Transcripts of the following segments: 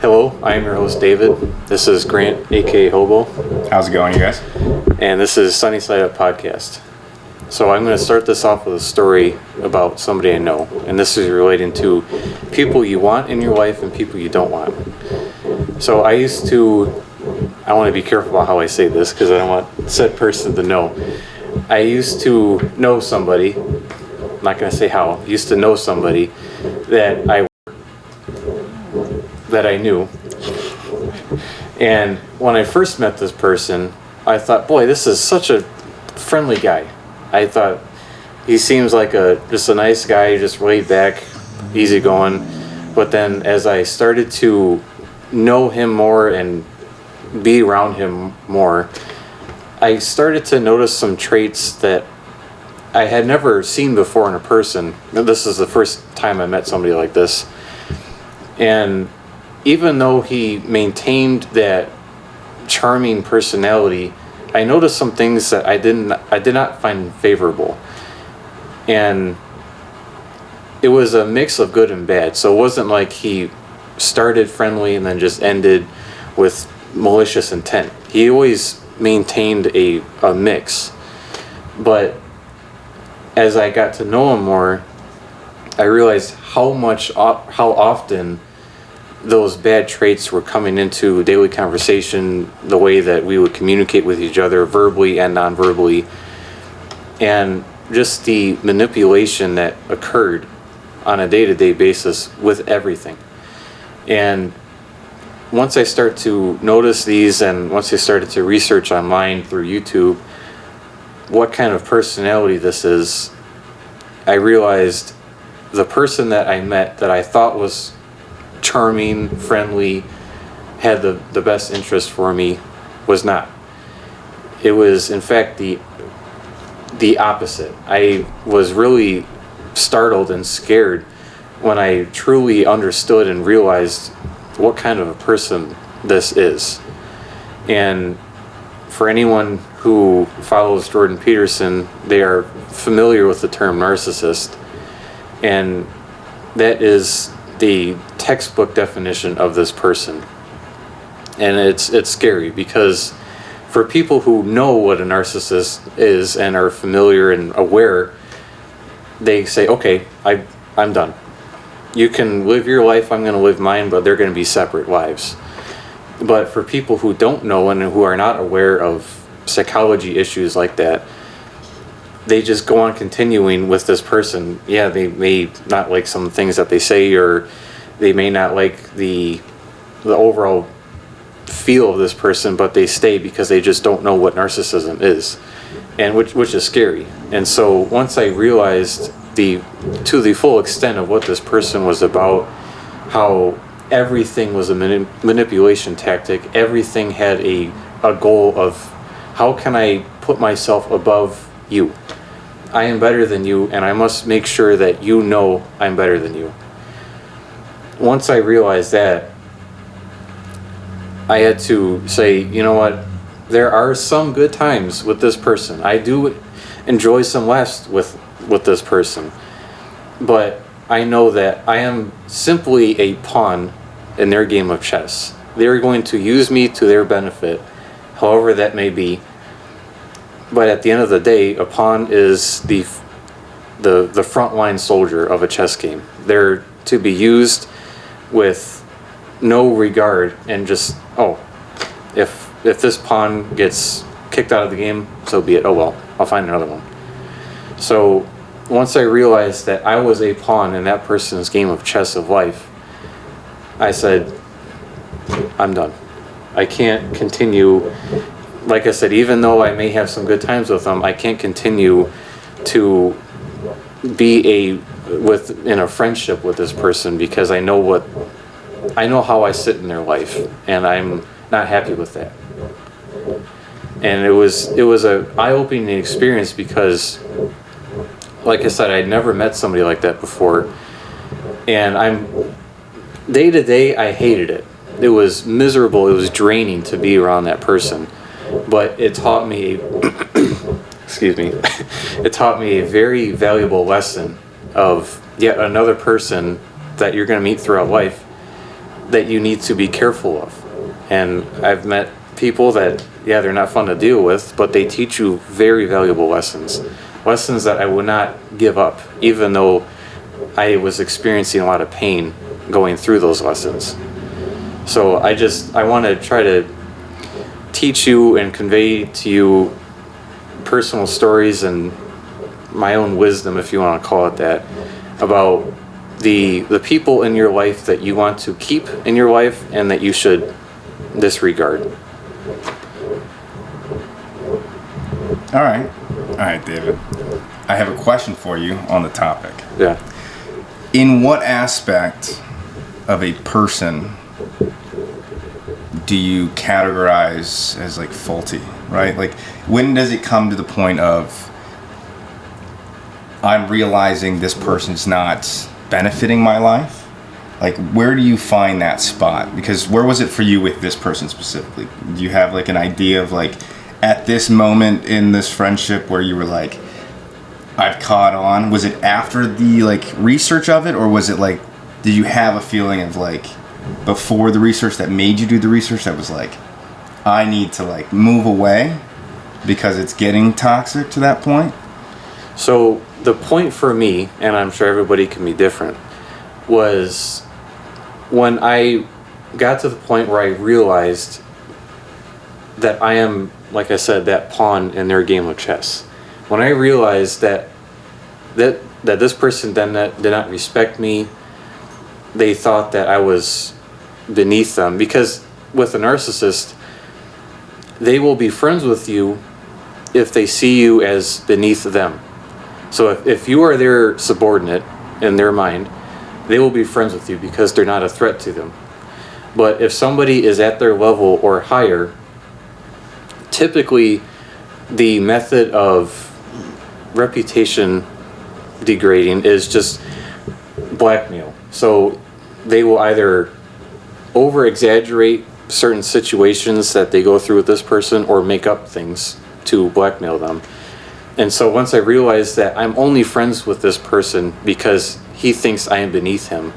Hello, I am your host David. This is Grant, aka Hobo, How's it going, you guys? and this is Sunny Side Up Podcast. So I'm going to start this off with a story about somebody I know, and this is relating to people you want in your life and people you don't want. So I want to be careful about how I say this because I don't want said person to know. I used to know somebody, I'm not going to say how, used to know somebody that I knew. And when I first met this person, I thought, boy, this is such a friendly guy. I thought he seems like just a nice guy, just laid back, easygoing. But then as I started to know him more and be around him more, I started to notice some traits that I had never seen before in a person. This is the first time I met somebody like this. And even though he maintained that charming personality, I noticed some things that I did not find favorable. And it was a mix of good and bad. So it wasn't like he started friendly and then just ended with malicious intent. He always maintained a mix. But as I got to know him more, I realized how often those bad traits were coming into daily conversation, the way that we would communicate with each other verbally and non-verbally, and just the manipulation that occurred on a day-to-day basis with everything. And once I start to notice these, and once I started to research online through YouTube what kind of personality this is, I realized the person that I met that I thought was charming, friendly, had the best interest for me was not. It was in fact the opposite. I was really startled and scared when I truly understood and realized what kind of a person this is. And for anyone who follows Jordan Peterson, they are familiar with the term narcissist, and that is the textbook definition of this person. And it's scary because for people who know what a narcissist is and are familiar and aware, they say, okay, I'm done. You can live your life, I'm going to live mine, but they're going to be separate lives. But for people who don't know and who are not aware of psychology issues like that, they just go on continuing with this person. Yeah, they may not like some things that they say, or they may not like the overall feel of this person, but they stay because they just don't know what narcissism is, and which is scary. And so once I realized to the full extent of what this person was about, how everything was a manipulation tactic, everything had a goal of how can I put myself above you? I am better than you, and I must make sure that you know I'm better than you. Once I realized that, I had to say, you know what, there are some good times with this person. I do enjoy some laughs with this person, but I know that I am simply a pawn in their game of chess. They're going to use me to their benefit, however that may be. But at the end of the day, a pawn is the frontline soldier of a chess game. They're to be used with no regard, and just, if this pawn gets kicked out of the game, so be it. Oh well, I'll find another one. So once I realized that I was a pawn in that person's game of chess of life, I said, I'm done. I can't continue. Like I said, even though I may have some good times with them, I can't continue to be in a friendship with this person, because I know how I sit in their life, and I'm not happy with that. And it was a eye-opening experience because, like I said, I'd never met somebody like that before, and day to day I hated it. It was miserable. It was draining to be around that person. But it taught me, it taught me a very valuable lesson of yet another person that you're going to meet throughout life that you need to be careful of. And I've met people that, yeah, they're not fun to deal with, but they teach you very valuable lessons. Lessons that I would not give up, even though I was experiencing a lot of pain going through those lessons. So I want to try to teach you and convey to you personal stories and my own wisdom, if you want to call it that, about the people in your life that you want to keep in your life and that you should disregard. All right, David. I have a question for you on the topic. Yeah. In what aspect of a person do you categorize as like faulty, right? Like, when does it come to the point of I'm realizing this person's not benefiting my life? Like, where do you find that spot? Because where was it for you with this person specifically? Do you have like an idea of like at this moment in this friendship where you were like, I've caught on? Was it after the like research of it, or was it like, did you have a feeling of like before the research that made you do the research that was like, I need to like move away because it's getting toxic to that point? So the point for me, and I'm sure everybody can be different, was when I got to the point where I realized that I am, like I said, that pawn in their game of chess. When I realized that this person did not respect me, they thought that I was beneath them. Because with a narcissist, they will be friends with you if they see you as beneath them. So if you are their subordinate in their mind, they will be friends with you because they're not a threat to them. But if somebody is at their level or higher, typically the method of reputation degrading is just blackmail. So they will either over exaggerate certain situations that they go through with this person or make up things to blackmail them. And so once I realized that I'm only friends with this person because he thinks I am beneath him,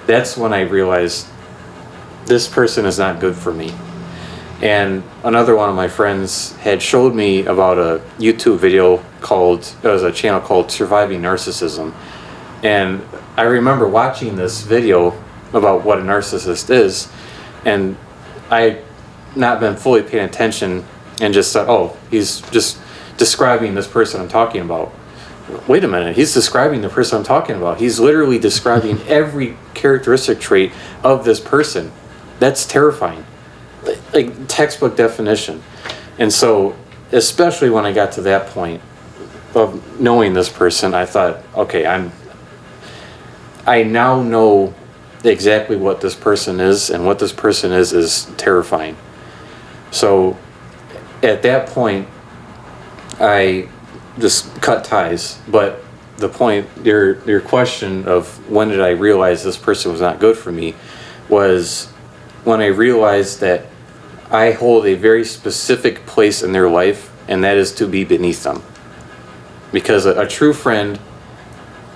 that's when I realized this person is not good for me. And another one of my friends had showed me about a YouTube video it was a channel called Surviving Narcissism. And I remember watching this video about what a narcissist is, and I not been fully paying attention and just thought, oh, he's just describing this person I'm talking about. Wait a minute, he's describing the person I'm talking about. He's literally describing every characteristic trait of this person. That's terrifying. Like textbook definition. And so, especially when I got to that point of knowing this person, I thought, okay, I now know exactly what this person is, and what this person is terrifying. So at that point, I just cut ties. But the point, your question of when did I realize this person was not good for me, was when I realized that I hold a very specific place in their life, and that is to be beneath them. Because a true friend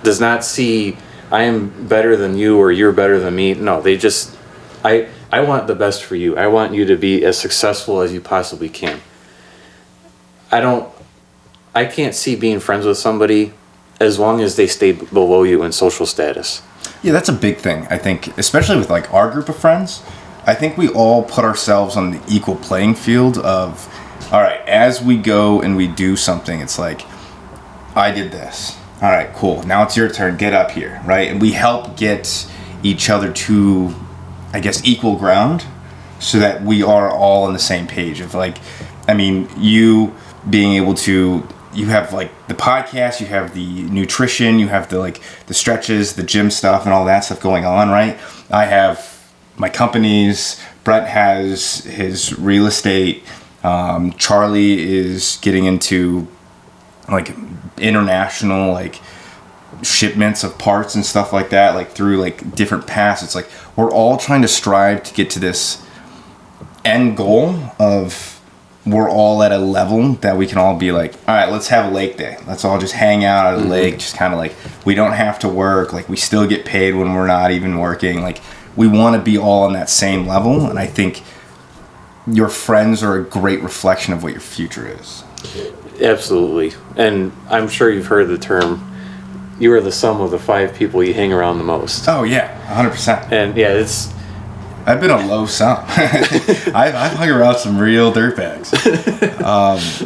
does not see I am better than you or you're better than me. No, they just, I want the best for you. I want you to be as successful as you possibly can. I can't see being friends with somebody as long as they stay below you in social status. Yeah, that's a big thing, I think, especially with like our group of friends. I think we all put ourselves on the equal playing field of, all right, as we go and we do something, it's like, I did this. All right, cool. Now it's your turn. Get up here, right? And we help get each other to, I guess, equal ground so that we are all on the same page of like, I mean, you being able to, you have like the podcast, you have the nutrition, you have the like the stretches, the gym stuff and all that stuff going on, right? I have my companies, Brett has his real estate, Charlie is getting into like international like shipments of parts and stuff like that, like through like different paths. It's like we're all trying to strive to get to this end goal of we're all at a level that we can all be like, all right, let's have a lake day. Let's all just hang out at a lake, just kind of like, we don't have to work, like we still get paid when we're not even working, like we want to be all on that same level, and I think your friends are a great reflection of what your future is. Absolutely. And I'm sure you've heard the term, you are the sum of the 5 people you hang around the most. Oh yeah, 100%. And yeah, it's... I've been a low sum. I've hung around some real dirtbags.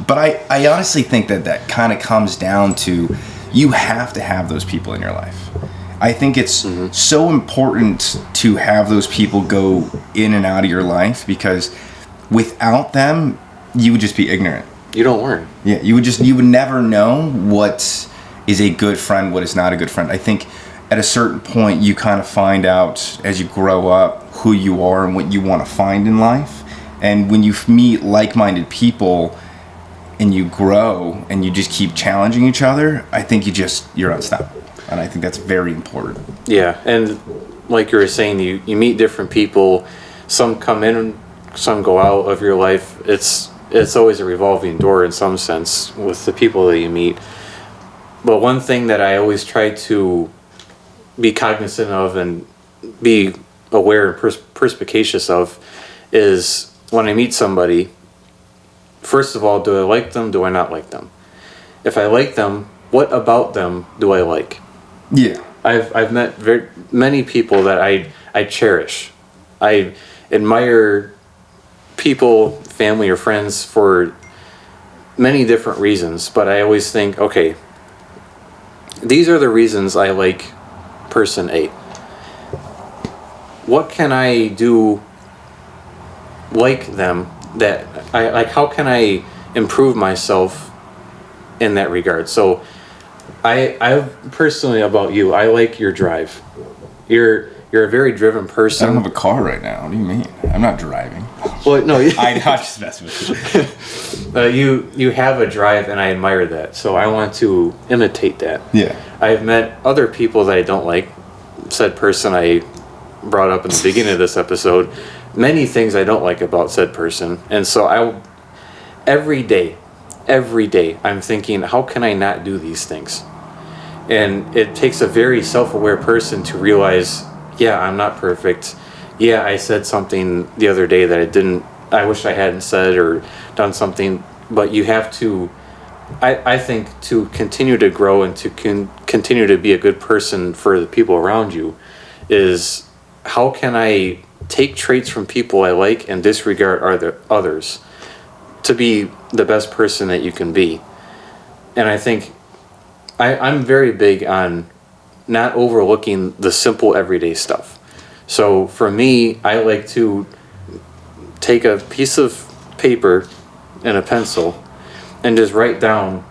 But I honestly think that kind of comes down to, you have to have those people in your life. I think it's so important to have those people go in and out of your life, because without them, you would just be ignorant. You don't learn. Yeah, you would never know what is a good friend, what is not a good friend. I think at a certain point, you kind of find out as you grow up who you are and what you want to find in life. And when you meet like-minded people and you grow and you just keep challenging each other, I think you're unstoppable. And I think that's very important. Yeah, and like you were saying, you meet different people. Some come in, some go out of your life. It's always a revolving door in some sense with the people that you meet. But one thing that I always try to be cognizant of and be aware and perspicacious of is, when I meet somebody, first of all, do I like them? Do I not like them? If I like them, what about them do I like? Yeah. I've met many people that I cherish. I admire people, family or friends, for many different reasons, but I always think, okay, these are the reasons I like person A. What can I do like them that I like? How can I improve myself in that regard? So I personally, about you, I like your drive. You're a very driven person. I don't have a car right now. What do you mean? I'm not driving. Well, no, I'm just messing with you. you have a drive, and I admire that. So I want to imitate that. Yeah. I've met other people that I don't like. Said person I brought up in the beginning of this episode. Many things I don't like about said person, and so every day, I'm thinking, how can I not do these things? And it takes a very self-aware person to realize, yeah, I'm not perfect. Yeah, I said something the other day that I wish I hadn't said, or done something, but you have to, I think, to continue to grow and to continue to be a good person for the people around you, is how can I take traits from people I like and disregard others to be the best person that you can be. And I think I'm very big on not overlooking the simple everyday stuff. So for me, I like to take a piece of paper and a pencil and just write down,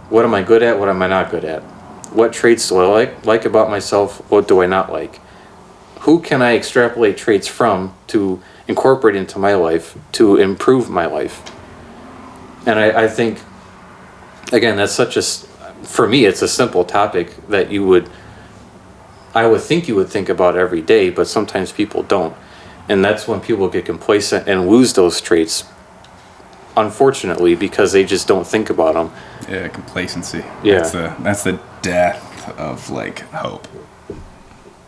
what am I good at, what am I not good at? What traits do I like about myself, what do I not like? Who can I extrapolate traits from to incorporate into my life to improve my life? And I think, again, that's for me, it's a simple topic that I would think you would think about every day, but sometimes people don't. And that's when people get complacent and lose those traits, unfortunately, because they just don't think about them. Yeah, complacency. Yeah. That's the death of, like, hope.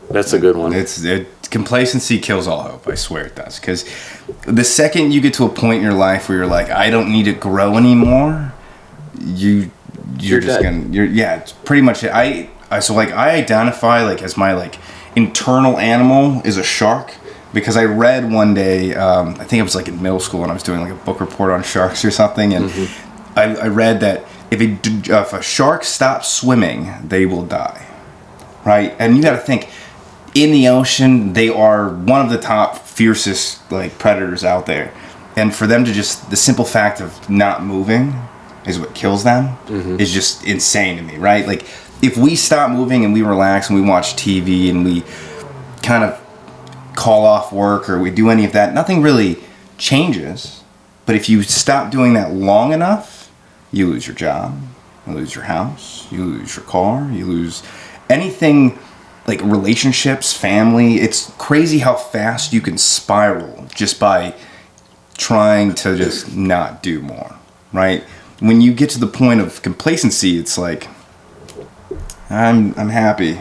That's a good one. Complacency kills all hope. I swear it does. Because the second you get to a point in your life where you're like, I don't need to grow anymore, you're just dead. It's pretty much it. I identify, like, as my, like, internal animal is a shark, because I read one day, I think it was like in middle school, and I was doing like a book report on sharks or something, and I read that if a shark stops swimming, they will die, right? And you got to think, in the ocean, they are one of the top fiercest, like, predators out there, and for them to just, the simple fact of not moving is what kills them, is just insane to me, right? Like, if we stop moving and we relax and we watch TV and we kind of call off work or we do any of that, nothing really changes. But if you stop doing that long enough, you lose your job, you lose your house, you lose your car, you lose anything, like relationships, family. It's crazy how fast you can spiral just by trying to just not do more, right? When you get to the point of complacency, it's like, I'm happy,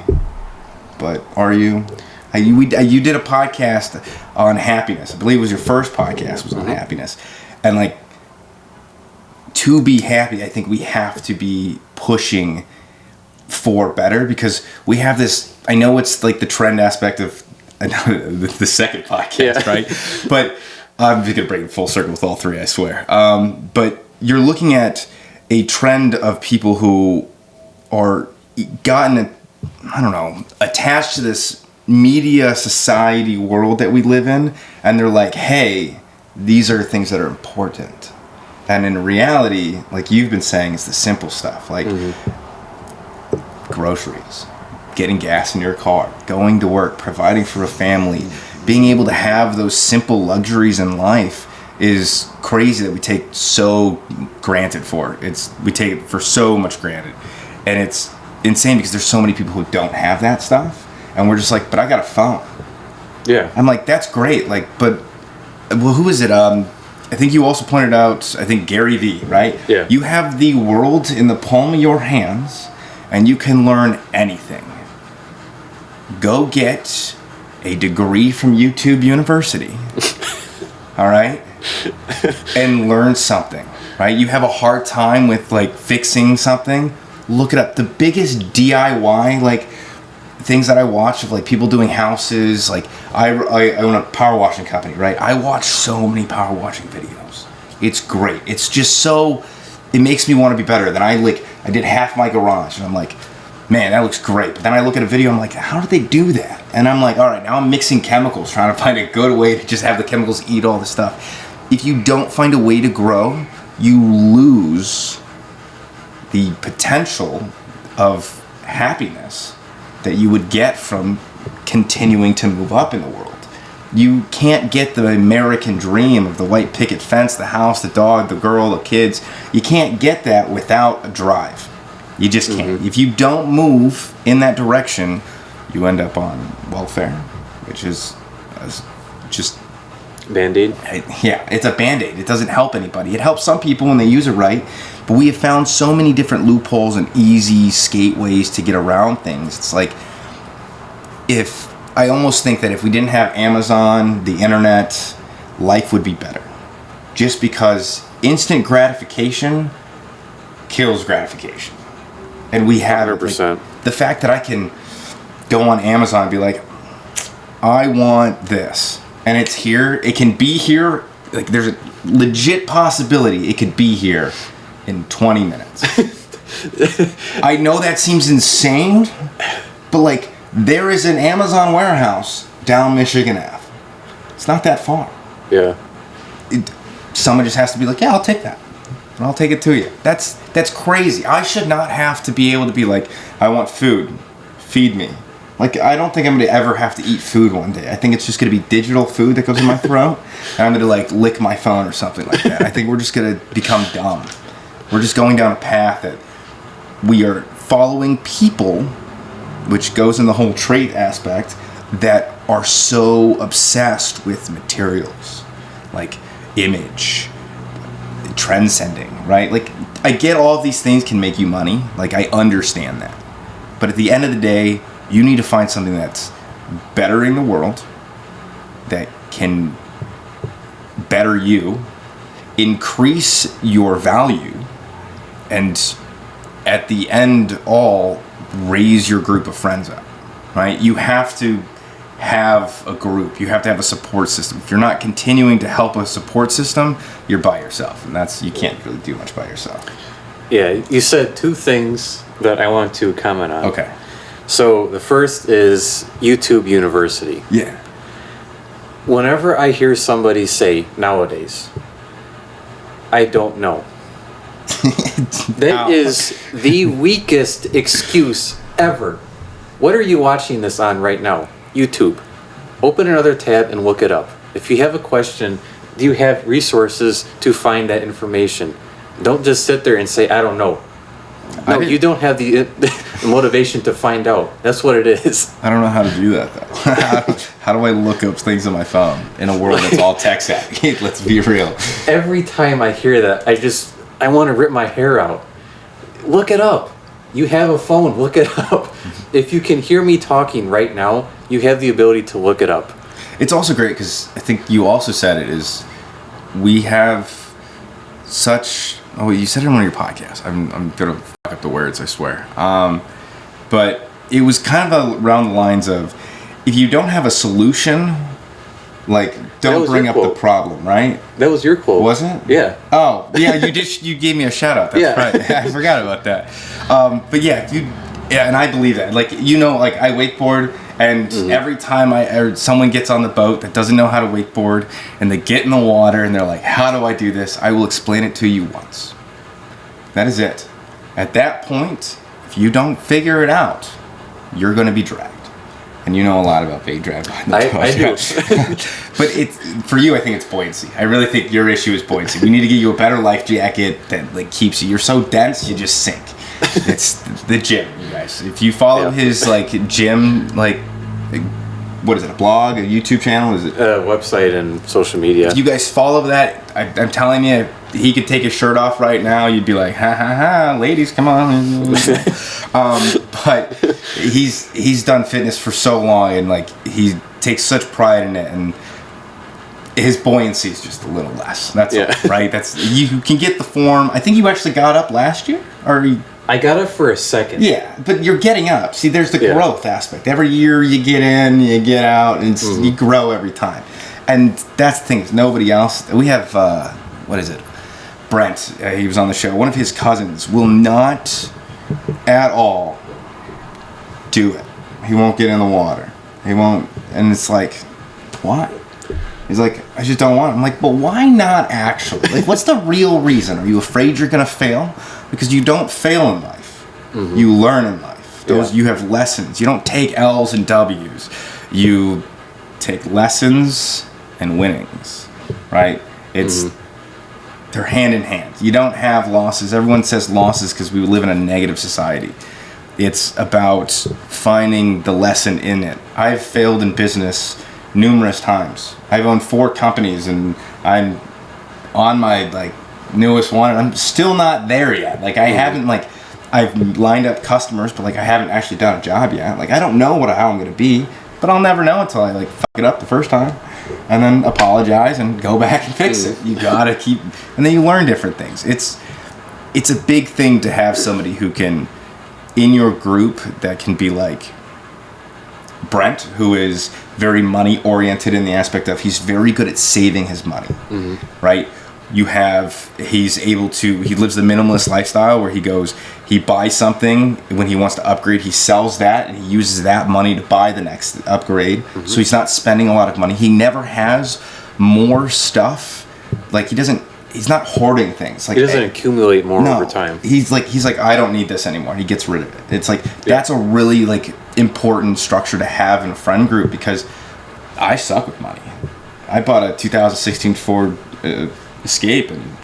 but are you? You did a podcast on happiness. I believe it was your first podcast was on happiness. And like, to be happy, I think we have to be pushing for better, because we have this, I know it's like the trend aspect of the second podcast, right? But I'm just going to bring it full circle with all three, I swear. But you're looking at a trend of people who are attached to this media society world that we live in, and they're like, hey, these are things that are important. And in reality, like you've been saying, it's the simple stuff, like groceries, getting gas in your car, going to work, providing for a family, being able to have those simple luxuries in life is crazy that we take so granted for. We take it for so much granted. And it's insane because there's so many people who don't have that stuff. And we're just like, but I got a phone. Yeah. I'm like, that's great. Like, but, well, who is it? I think you also pointed out, I think Gary Vee, right? Yeah. You have the world in the palm of your hands and you can learn anything. Go get a degree from YouTube University. All right? And learn something, right? You have a hard time with like fixing something, look it up. The biggest DIY like things that I watch of like people doing houses, like I own a power washing company, right? I watch so many power washing videos. It's great. It's just so, it makes me want to be better. Then I did half my garage and I'm like, man, that looks great. But then I look at a video, I'm like, how did they do that? And I'm like, all right, now I'm mixing chemicals, trying to find a good way to just have the chemicals eat all the stuff. If you don't find a way to grow, you lose the potential of happiness that you would get from continuing to move up in the world. You can't get the American dream of the white picket fence, the house, the dog, the girl, the kids. You can't get that without a drive. You just can't. If you don't move in that direction, you end up on welfare, which is just... Band-Aid? Yeah, it's a Band-Aid. It doesn't help anybody. It helps some people when they use it right, but we have found so many different loopholes and easy skate ways to get around things. It's like, I almost think that if we didn't have Amazon, the internet, life would be better. Just because instant gratification kills gratification. And we have 100%. Like, the fact that I can go on Amazon and be like, I want this. And it's here. It can be here. Like, there's a legit possibility it could be here in 20 minutes. I know that seems insane, but like, there is an Amazon warehouse down Michigan Ave. It's not that far. Yeah. Someone just has to be like, yeah, I'll take that. And I'll take it to you. That's crazy. I should not have to be able to be like, I want food. Feed me. Like, I don't think I'm going to ever have to eat food one day. I think it's just going to be digital food that goes in my throat, and I'm going to, like, lick my phone or something like that. I think we're just going to become dumb. We're just going down a path that we are following people, which goes in the whole trait aspect, that are so obsessed with materials. Like, image, transcending, right? Like, I get all of these things can make you money. Like, I understand that. But at the end of the day, you need to find something that's bettering the world, that can better you, increase your value, and at the end all, raise your group of friends up, right? You have to have a group. You have to have a support system. If you're not continuing to help a support system, you're by yourself, and you can't really do much by yourself. Yeah, you said two things that I want to comment on. Okay. So the first is YouTube University. Yeah. Whenever I hear somebody say nowadays, I don't know. That is the weakest excuse ever. What are you watching this on right now? YouTube. Open another tab and look it up. If you have a question, do you have resources to find that information? Don't just sit there and say, I don't know. No, you don't have the motivation to find out. That's what it is. I don't know how to do that, though. How do I look up things on my phone in a world that's all tech savvy? Let's be real. Every time I hear that, I want to rip my hair out. Look it up. You have a phone. Look it up. If you can hear me talking right now, you have the ability to look it up. It's also great because I think you also said it is we have such. Oh, you said it on one of your podcasts. I'm gonna fuck up the words, I swear. But it was kind of around the lines of, if you don't have a solution, like, don't bring up the problem, right? That was your quote. Was it? Yeah. Oh, yeah. You gave me a shout out. That's right. I forgot about that. But yeah, and I believe that. Like, like I wakeboard. And every time someone gets on the boat that doesn't know how to wakeboard, and they get in the water and they're like, how do I do this? I will explain it to you once. That is it. At that point, if you don't figure it out, you're going to be dragged. And you know a lot about being dragged by the boat. I do. But for you, I think it's buoyancy. I really think your issue is buoyancy. We need to get you a better life jacket that like keeps you. You're so dense, you just sink. It's the gym, you guys. If you follow his like gym, like, what is it, a blog, a YouTube channel? Is it a website and social media? If you guys follow that, I'm telling you, he could take his shirt off right now. You'd be like, ha ha ha, ladies, come on. But he's done fitness for so long, and like he takes such pride in it, and his buoyancy is just a little less. That's all, right. You can get the form. I think you actually got up last year, or I got up for a second. Yeah, but you're getting up. See, there's the growth aspect. Every year you get in, you get out, and you grow every time. And that's the thing. Is nobody else. We have what is it? Brent. He was on the show. One of his cousins will not at all do it. He won't get in the water. He won't. And it's like, why? He's like, I just don't want it. I'm like, but why not actually? Like, what's the real reason? Are you afraid you're going to fail? Because you don't fail in life. You learn in life. You have lessons. You don't take L's and W's. You take lessons and winnings, right? They're hand in hand. You don't have losses. Everyone says losses because we live in a negative society. It's about finding the lesson in it. I've failed in business numerous times. I've owned 4 companies, and I'm on my newest one, and I'm still not there yet. Like, I haven't I've lined up customers, but I haven't actually done a job yet. Like, I don't know how I'm gonna be, but I'll never know until I fuck it up the first time, and then apologize and go back and fix it. You gotta keep, and then you learn different things. It's a big thing to have somebody who can, in your group, that can be like Brent, who is very money oriented in the aspect of he's very good at saving his money, right? He lives the minimalist lifestyle where he buys something when he wants to upgrade, he sells that, and he uses that money to buy the next upgrade. So he's not spending a lot of money. He never has more stuff. He's not hoarding things. He doesn't accumulate more over time. He's like, I don't need this anymore. He gets rid of it. It's that's a really important structure to have in a friend group, because I suck with money. I bought a 2016 Ford Escape, and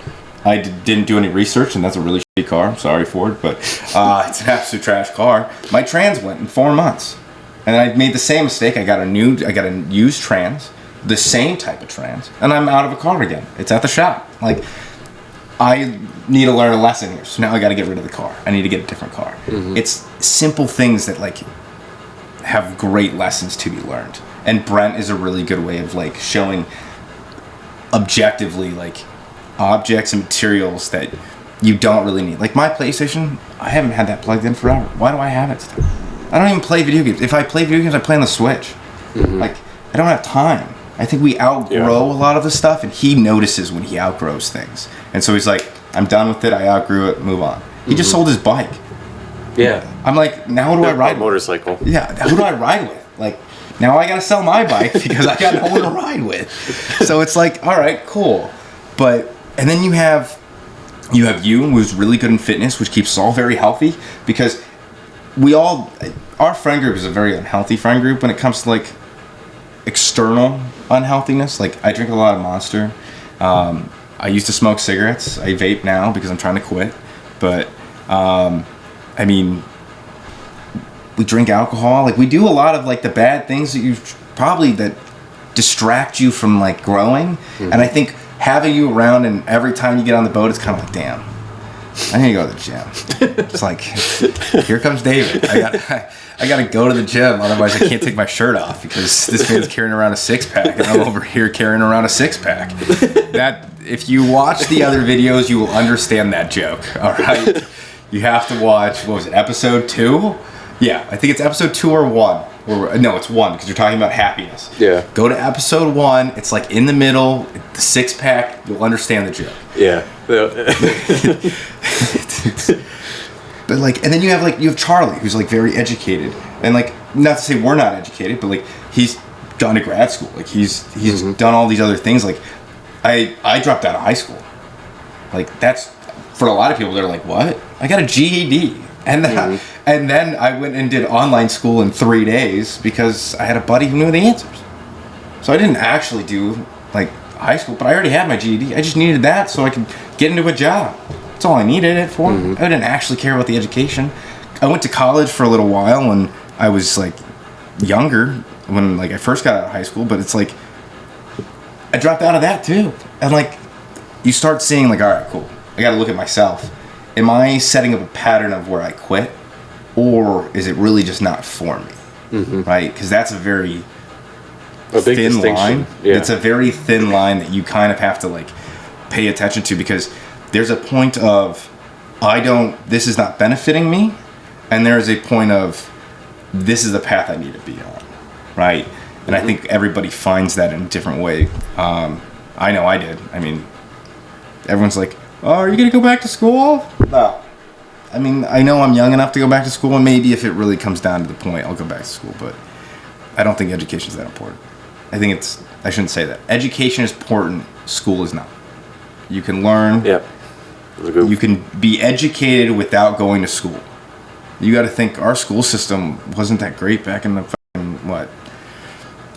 I didn't do any research, and that's a really shitty car. I'm sorry, Ford, but it's an absolute trash car. My trans went in 4 months, and I made the same mistake. I got a used trans, the same type of trans, and I'm out of a car again. It's at the shop. I need to learn a lesson here, so now I got to get rid of the car. I need to get a different car. It's simple things that have great lessons to be learned, and Brent is a really good way of showing objectively objects and materials that you don't really need. Like my PlayStation, I haven't had that plugged in forever. Why do I have it still? I don't even play video games. If I play video games, I play on the Switch. I don't have time. I think we outgrow a lot of the stuff, and he notices when he outgrows things. And so he's like, I'm done with it, I outgrew it, move on. He just sold his bike. Yeah. I'm like, now who do I ride with? Motorcycle. Yeah, who do I ride with? Now I gotta sell my bike because I got no one to ride with. So it's all right, cool. And then you have you, who's really good in fitness, which keeps us all very healthy, because our friend group is a very unhealthy friend group when it comes to external unhealthiness. I drink a lot of Monster. I used to smoke cigarettes. I vape now because I'm trying to quit. But we drink alcohol. We do a lot of the bad things that distract you from growing. And I think having you around, and every time you get on the boat, it's kind of damn, I need to go to the gym. It's like, here comes David. I got to go to the gym, otherwise I can't take my shirt off because this man's carrying around a 6-pack and I'm over here carrying around a 6-pack. That, if you watch the other videos, you will understand that joke. All right, you have to watch. What was it? Episode 2? Yeah, I think it's episode 2 or 1. No, it's 1 because you're talking about happiness. Yeah. Go to episode 1. It's like in the middle, the 6-pack. You'll understand the joke. Yeah. But like, and then you have Charlie, who's like very educated, and like, not to say we're not educated, but like he's gone to grad school, like he's done all these other things. Like, I dropped out of high school. Like, that's, for a lot of people, they're like, what? I got a GED, and then I went and did online school in 3 days because I had a buddy who knew the answers. So I didn't actually do like high school, but I already had my GED. I just needed that so I could get into a job. That's all I needed it for. I didn't actually care about the education. I went to college for a little while when I was like younger, when like I first got out of high school, but it's like I dropped out of that too. And like, you start seeing like, all right, cool, I got to look at myself. Am I setting up a pattern of where I quit, or is it really just not for me? Right? Because that's a very big thin line. Yeah. It's a very thin line that you kind of have to like pay attention to, because there's a point of, this is not benefiting me, and there is a point of, this is the path I need to be on, right? And I think everybody finds that in a different way. I know I did. I mean, everyone's like, oh, are you going to go back to school? No. I mean, I know I'm young enough to go back to school, and maybe if it really comes down to the point, I'll go back to school, but I don't think education is that important. I shouldn't say that. Education is important, school is not. You can learn. Yep. You can be educated without going to school. You got to think, our school system wasn't that great back in the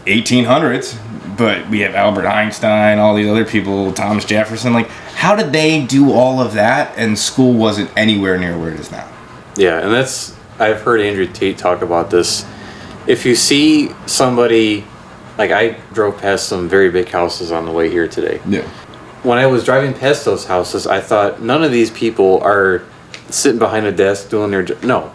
1800s, but we have Albert Einstein, all these other people, Thomas Jefferson. Like, how did they do all of that and school wasn't anywhere near where it is now? Yeah, and I've heard Andrew Tate talk about this. If you see somebody, like, I drove past some very big houses on the way here today. Yeah. When I was driving past those houses, I thought, none of these people are sitting behind a desk doing their job. No.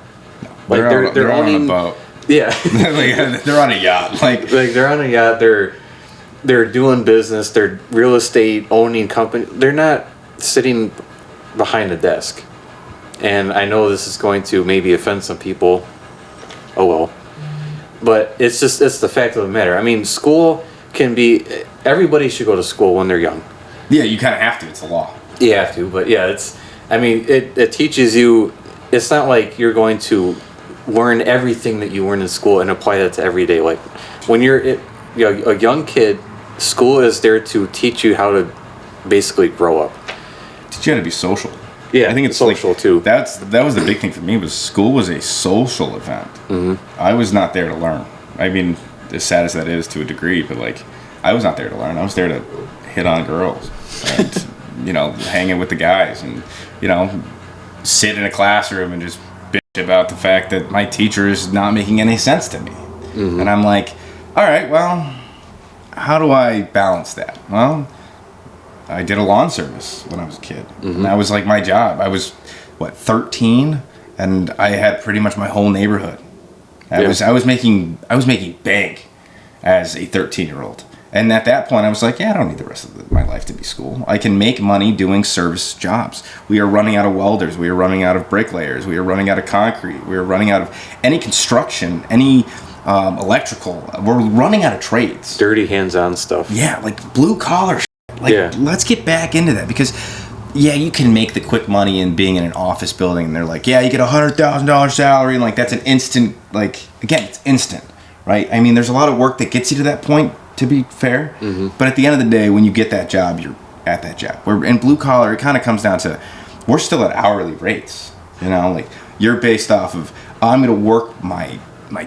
Like, they're on owning, a boat. Yeah. Like, they're on a yacht. Like they're on a yacht. They're doing business. They're real estate owning company. They're not sitting behind a desk. And I know this is going to maybe offend some people. Oh well. But it's the fact of the matter. I mean, school can be, everybody should go to school when they're young. Yeah, you kind of have to. It's a law. You have to, but yeah, it teaches you. It's not like you're going to learn everything that you learn in school and apply that to everyday. Like, when you're a young kid, school is there to teach you how to basically grow up. Teach you how to be social. Yeah, I think it's social like, too. That was the big thing for me. Was school was a social event. I was not there to learn. I mean, as sad as that is to a degree, but like, I was not there to learn. I was there to hit on girls and hanging with the guys, and sit in a classroom and just bitch about the fact that my teacher is not making any sense to me. And I'm like, all right, well, how do I balance that? Well, I did a lawn service when I was a kid, and that was like my job. I was 13, and I had pretty much my whole neighborhood. I was making bank as a 13-year-old. And at that point, I was like, yeah, I don't need the rest of my life to be school. I can make money doing service jobs. We are running out of welders. We are running out of bricklayers. We are running out of concrete. We are running out of any construction, any electrical. We're running out of trades. Dirty hands-on stuff. Yeah, like blue-collar shit. Like, let's get back into that, because, yeah, you can make the quick money in being in an office building, and they're like, yeah, you get $100,000 salary, and like, that's an instant, like, again, it's instant, right? I mean, there's a lot of work that gets you to that point, to be fair, but at the end of the day, when you get that job, you're at that job. Where in blue collar, it kind of comes down to, we're still at hourly rates. Like, you're based off of, I'm going to work my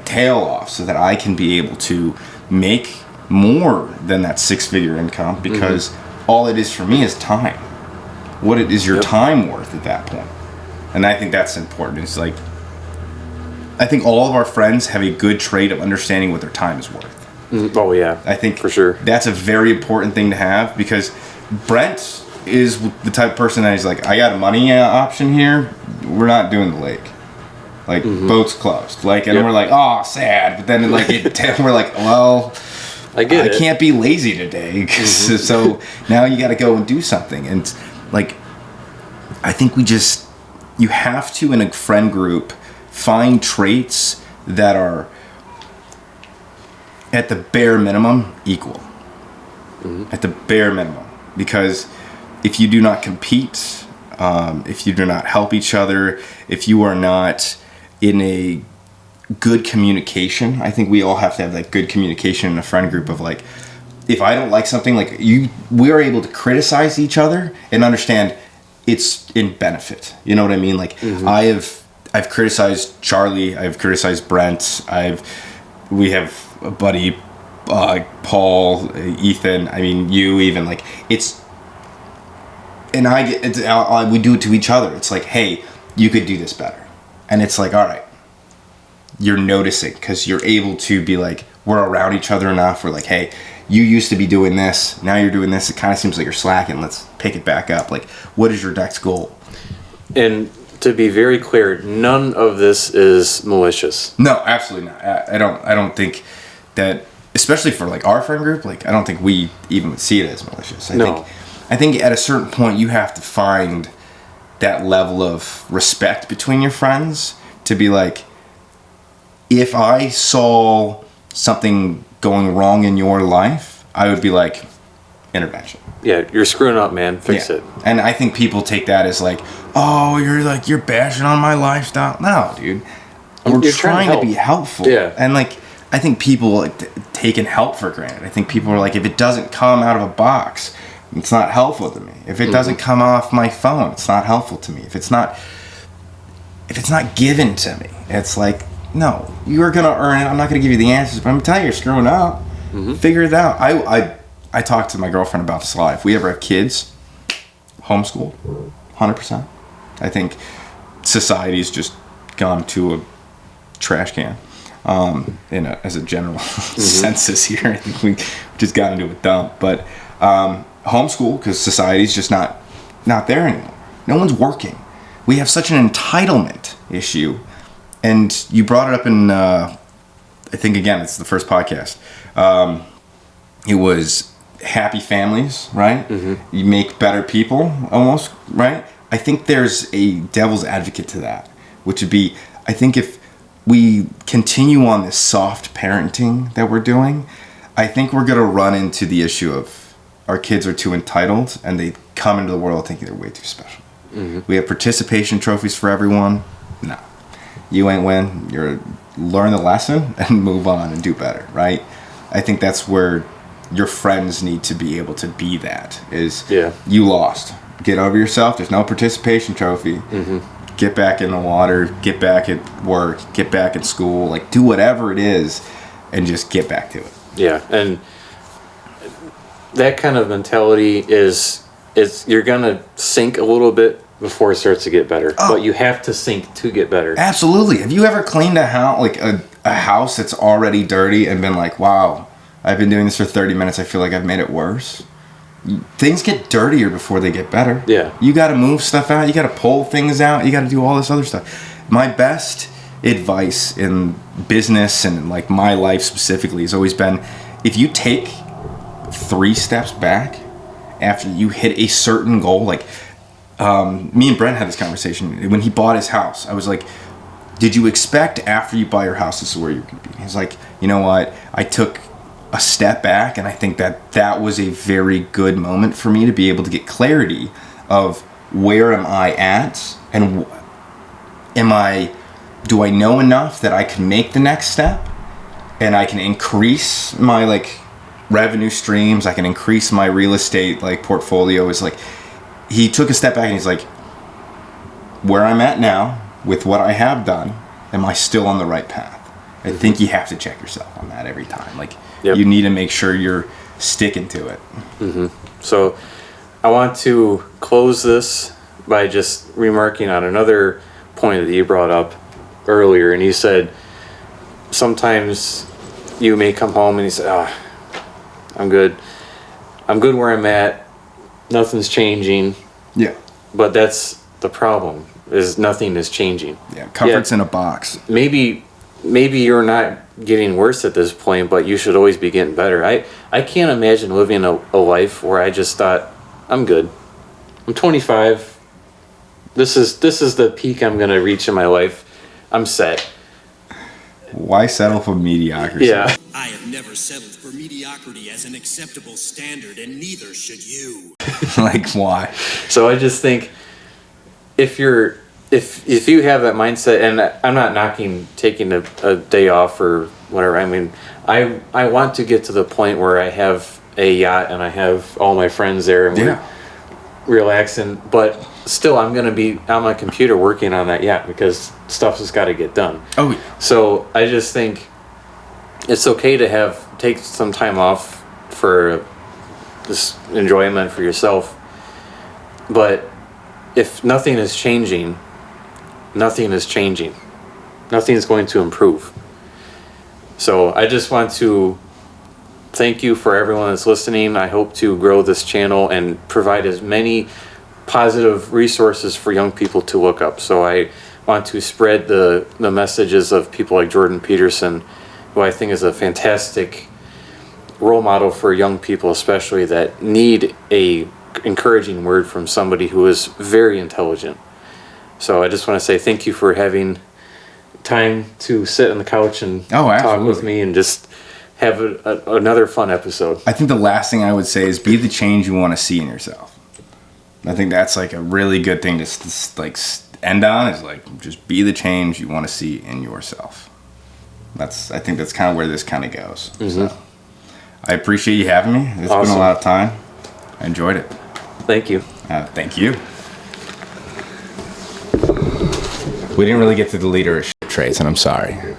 tail off so that I can be able to make more than that 6-figure income, because all it is for me is time. What is your time worth at that point? And I think that's important. It's like, I think all of our friends have a good trait of understanding what their time is worth. Oh yeah, I think for sure that's a very important thing to have, because Brent is the type of person that is like, I got a money option here. We're not doing the lake. Like, boat's closed. Like, and we're like, oh, sad. But then, like, we're like, well, I can't be lazy today. So now you got to go and do something. And, like, I think you have to, in a friend group, find traits that are, at the bare minimum, equal. At the bare minimum. Because if you do not compete, if you do not help each other, if you are not in a good communication, I think we all have to have that good communication in a friend group of like, if I don't like something, like we are able to criticize each other and understand it's in benefit. You know what I mean? Like I've criticized Charlie, I've criticized Brent, we have a buddy, Paul, Ethan, I mean, you even, like, it's, and we do it to each other. It's like, hey, you could do this better. And it's like, all right, you're noticing because you're able to be like, we're around each other enough. We're like, hey, you used to be doing this. Now you're doing this. It kind of seems like you're slacking. Let's pick it back up. Like, what is your next goal? And to be very clear, none of this is malicious. No, absolutely not. I don't think that, especially for like our friend group, like I don't think we even would see it as malicious. I think at a certain point you have to find that level of respect between your friends to be like, if I saw something going wrong in your life, I would be like, intervention. Yeah, you're screwing up, man. Fix it. And I think people take that as like, oh, you're bashing on my lifestyle. No, dude. We're trying to be helpful. Yeah. And like, I think people like taking help for granted. I think people are like, if it doesn't come out of a box, it's not helpful to me. If it doesn't come off my phone, it's not helpful to me. If it's not given to me, it's like, no, you're gonna earn it. I'm not gonna give you the answers, but I'm gonna tell you you're screwing up. Figure it out. I talked to my girlfriend about this a lot. If we ever have kids, homeschool, 100%. I think society's just gone to a trash can. As a general census here, I think we just got into a dump. But homeschool, because society's just not there anymore. No one's working. We have such an entitlement issue. And you brought it up in, I think, again, it's the first podcast. It was happy families, right? You make better people, almost, right? I think there's a devil's advocate to that, which would be, I think if we continue on this soft parenting that we're doing, I think we're going to run into the issue of our kids are too entitled and they come into the world thinking they're way too special. We have participation trophies for everyone. No. You ain't win. You're learn the lesson and move on and do better, right? I think that's where your friends need to be able to be that is you lost. Get over yourself. There's no participation trophy. Get back in the water, get back at work, get back at school, like do whatever it is and just get back to it. Yeah, and that kind of mentality is you're gonna sink a little bit before it starts to get better. But you have to sink to get better. Absolutely. Have you ever cleaned a house, like a house that's already dirty and been like, wow, I've been doing this for 30 minutes, I feel like I've made it worse? Things get dirtier before they get better. Yeah. You got to move stuff out. You got to pull things out. You got to do all this other stuff. My best advice in business and like my life specifically has always been, if you take 3 steps back after you hit a certain goal, like me and Brent had this conversation when he bought his house. I was like, did you expect after you buy your house this is where you're going to be? He's like, you know what? I took a step back, and I think that was a very good moment for me to be able to get clarity of where am I at, and do I know enough that I can make the next step, and I can increase my like revenue streams, I can increase my real estate like portfolio. Is like he took a step back and he's like, where I'm at now with what I have done, am I still on the right path? I think you have to check yourself on that every time. Like, you need to make sure you're sticking to it. So I want to close this by just remarking on another point that you brought up earlier. And you said sometimes you may come home and you say, I'm good where I'm at. nothing's changing. Yeah. But that's the problem, is nothing is changing. Yeah. Comfort's in a box. Maybe you're not getting worse at this point, but you should always be getting better. I can't imagine living a life where I just thought, I'm good. I'm 25. This is the peak I'm gonna reach in my life. I'm set. Why settle for mediocrity? Yeah. I have never settled for mediocrity as an acceptable standard, and neither should you. Like, why? So I just think if you have that mindset, and I'm not knocking taking a day off or whatever. I mean, I want to get to the point where I have a yacht and I have all my friends there and we're relaxing, but still I'm going to be on my computer working on that yacht because stuff has got to get done. Oh, yeah. So I just think it's okay to take some time off for this enjoyment for yourself. But if nothing is changing, nothing is changing. Nothing is going to improve. So I just want to thank you for everyone that's listening. I hope to grow this channel and provide as many positive resources for young people to look up. So I want to spread the messages of people like Jordan Peterson, who I think is a fantastic role model for young people, especially that need a encouraging word from somebody who is very intelligent. So I just want to say thank you for having time to sit on the couch and talk with me and just have another fun episode. I think the last thing I would say is be the change you want to see in yourself. I think that's like a really good thing to like end on, is like just be the change you want to see in yourself. I think that's kind of where this kind of goes. Mm-hmm. So I appreciate you having me. It's been a lot of time. I enjoyed it. Thank you. Thank you. We didn't really get to the leadership traits, and I'm sorry.